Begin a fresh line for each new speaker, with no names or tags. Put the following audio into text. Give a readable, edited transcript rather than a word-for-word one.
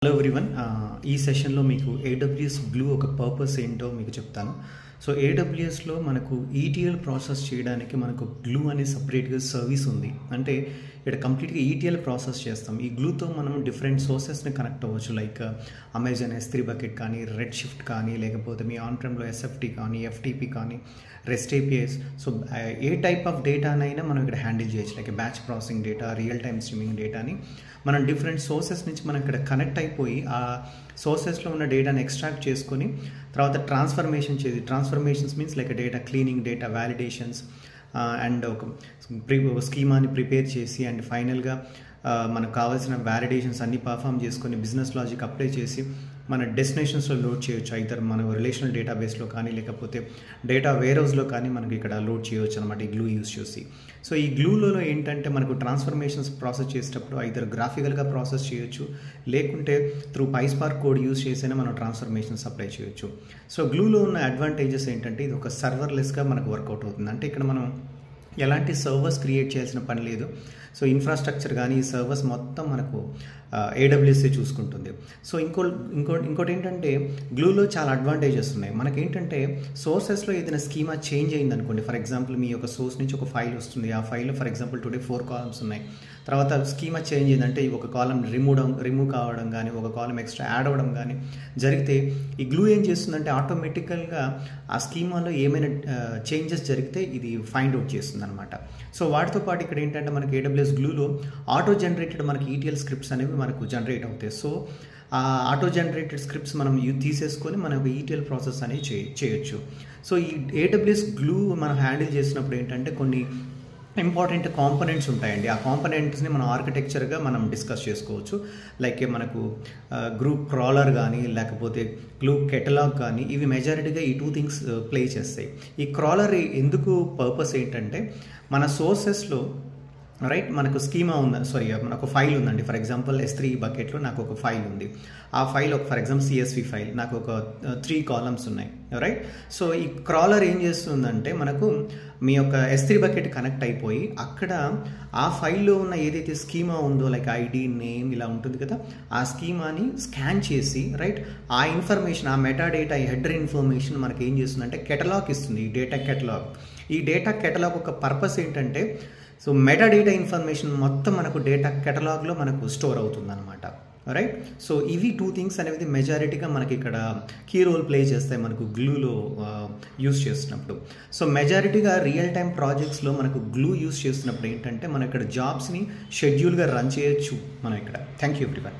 Hello everyone, ఈ సెషన్లో మీకు AWS గ్లూ ఒక పర్పస్ ఏంటో మీకు చెప్తాను. సో AWSలో మనకు ETL ప్రాసెస్ చేయడానికి మనకు గ్లూ అనే సపరేట్గా సర్వీస్ ఉంది. అంటే ఇక్కడ కంప్లీట్గా ETL ప్రాసెస్ చేస్తాం. ఈ గ్లూతో మనం డిఫరెంట్ సోర్సెస్ని కనెక్ట్ అవ్వచ్చు. లైక్ అమెజాన్ S3 బకెట్ కానీ, రెడ్ షిఫ్ట్ కానీ, లేకపోతే మీ ఆన్ ప్రెమ్లో SFT కానీ, FTP కానీ, రెస్ట్ APIs. సో ఏ టైప్ ఆఫ్ డేటానైనా మనం ఇక్కడ హ్యాండిల్ చేయొచ్చు. Like batch processing data, real time streaming డేటాని మనం డిఫరెంట్ సోర్సెస్ నుంచి మనం ఇక్కడ కనెక్ట్ అయిపోయి ఆ సోర్సెస్లో ఉన్న డేటాని ఎక్స్ట్రాక్ట్ చేసుకొని తర్వాత transformations means like data cleaning, data validations and ఒక స్కీమాని ప్రిపేర్ చేసి అండ్ ఫైనల్గా మనకు కావాల్సిన వ్యాలిడేషన్స్ అన్నీ పర్ఫామ్ చేసుకొని బిజినెస్ లాజిక్ అప్లై చేసి మన డెస్టినేషన్స్లో లోడ్ చేయొచ్చు. ఐదర్ మన రిలేషనల్ డేటాబేస్లో కానీ లేకపోతే డేటా వేర్హౌస్లో కానీ మనకి ఇక్కడ లోడ్ చేయవచ్చు అనమాట ఈ గ్లూ యూస్ చేసి. సో ఈ గ్లూలో ఏంటంటే మనకు ట్రాన్స్ఫర్మేషన్స్ ప్రాసెస్ చేసేటప్పుడు ఐదర్ గ్రాఫికల్గా ప్రాసెస్ చేయొచ్చు, లేకుంటే త్రూ PySpark కోడ్ యూస్ చేసైనా మనం ట్రాన్స్ఫర్మేషన్స్ అప్లై చేయొచ్చు. సో గ్లూలో ఉన్న అడ్వాంటేజెస్ ఏంటంటే ఇది ఒక సర్వర్లెస్గా మనకు వర్కౌట్ అవుతుంది. అంటే ఇక్కడ మనం ఎలాంటి సర్వర్స్ క్రియేట్ చేయాల్సిన పని లేదు. సో ఇన్ఫ్రాస్ట్రక్చర్ కానీ ఈ సర్వర్స్ మొత్తం మనకు AWS చూసుకుంటుంది. సో ఇంకోటి ఏంటంటే గ్లూలో చాలా అడ్వాంటేజెస్ ఉన్నాయి. మనకేంటంటే సోర్సెస్లో ఏదైనా స్కీమా చేంజ్ అయింది అనుకోండి. ఫర్ ఎగ్జాంపుల్ మీ యొక్క సోర్స్ నుంచి ఒక ఫైల్ వస్తుంది. ఆ ఫైల్లో ఫర్ ఎగ్జాంపుల్ టుడే 4 కాలమ్స్ ఉన్నాయి. తర్వాత స్కీమా చేంజ్ అయిందంటే ఒక కాలం రిమూవ్ కావడం కానీ, ఒక కాలం ఎక్స్ట్రా యాడ్ అవ్వడం కానీ జరిగితే ఈ గ్లూ ఏం చేస్తుందంటే ఆటోమేటికల్గా ఆ స్కీమాలో ఏమైనా చేంజెస్ జరిగితే ఇది ఫైండ్ అవుట్ చేస్తుంది అనమాట. సో వాటితో పాటు ఇక్కడ ఏంటంటే మనకి AWS గ్లూలో ఆటో జనరేటెడ్ మనకి ETL స్క్రిప్ట్స్ అనేవి మనకు జనరేట్ అవుతాయి. సో ఆ ఆటో జనరేటెడ్ స్క్రిప్ట్స్ మనం తీసేసుకొని మనం ETL ప్రాసెస్ అనేది చేయొచ్చు. సో ఈ AWS గ్లూ మనం హ్యాండిల్ చేసినప్పుడు ఏంటంటే కొన్ని ఇంపార్టెంట్ కాంపోనెంట్స్ ఉంటాయండి. ఆ కాంపోనెంట్స్ని మనం ఆర్కిటెక్చర్గా మనం డిస్కస్ చేసుకోవచ్చు. లైక్ మనకు గ్రూప్ క్రాలర్ కానీ లేకపోతే గ్లూ కెటలాగ్ కానీ ఇవి మెజారిటీగా ఈ 2 థింగ్స్ ప్లే చేస్తాయి. ఈ క్రాలర్ ఎందుకు పర్పస్ ఏంటంటే మన సోర్సెస్లో రైట్ మనకు స్కీమా మనకు ఫైల్ ఉందండి. ఫర్ ఎగ్జాంపుల్ S3 బకెట్లో నాకు ఒక ఫైల్ ఉంది. ఆ file for example CSV file నాకు ఒక 3 కాలమ్స్ ఉన్నాయి రైట్. సో ఈ క్రాలర్ ఏం చేస్తుందంటే మనకు మీ యొక్క S3 బకెట్ కనెక్ట్ అయిపోయి అక్కడ ఆ ఫైల్లో ఉన్న ఏదైతే స్కీమా ఉందో లైక్ ఐడి, నేమ్ ఇలా ఉంటుంది కదా, ఆ స్కీమాని స్కాన్ చేసి రైట్ ఆ ఇన్ఫర్మేషన్, ఆ మెటా డేటా, ఈ హెడర్ ఇన్ఫర్మేషన్ మనకి ఏం చేస్తుందంటే కెటలాగ్ ఇస్తుంది. ఈ డేటా కెటలాగ్, ఈ డేటా కెటలాగ్ ఒక పర్పస్ ఏంటంటే సో మెటా డేటా ఇన్ఫర్మేషన్ మొత్తం మనకు డేటా కెటలాగ్లో మనకు స్టోర్ అవుతుంది అనమాట రైట్. సో ఇవి 2 థింగ్స్ అనేది మెజారిటీగా మనకి ఇక్కడ కీ రోల్ ప్లే చేస్తాయి మనకు గ్లూలో యూస్ చేస్తున్నప్పుడు. సో మెజారిటీగా రియల్ టైమ్ ప్రాజెక్ట్స్లో మనకు గ్లూ యూస్ చేస్తున్నప్పుడు ఏంటంటే మనం ఇక్కడ జాబ్స్ని షెడ్యూల్గా రన్ చేయొచ్చు మనం ఇక్కడ. Thank you everyone.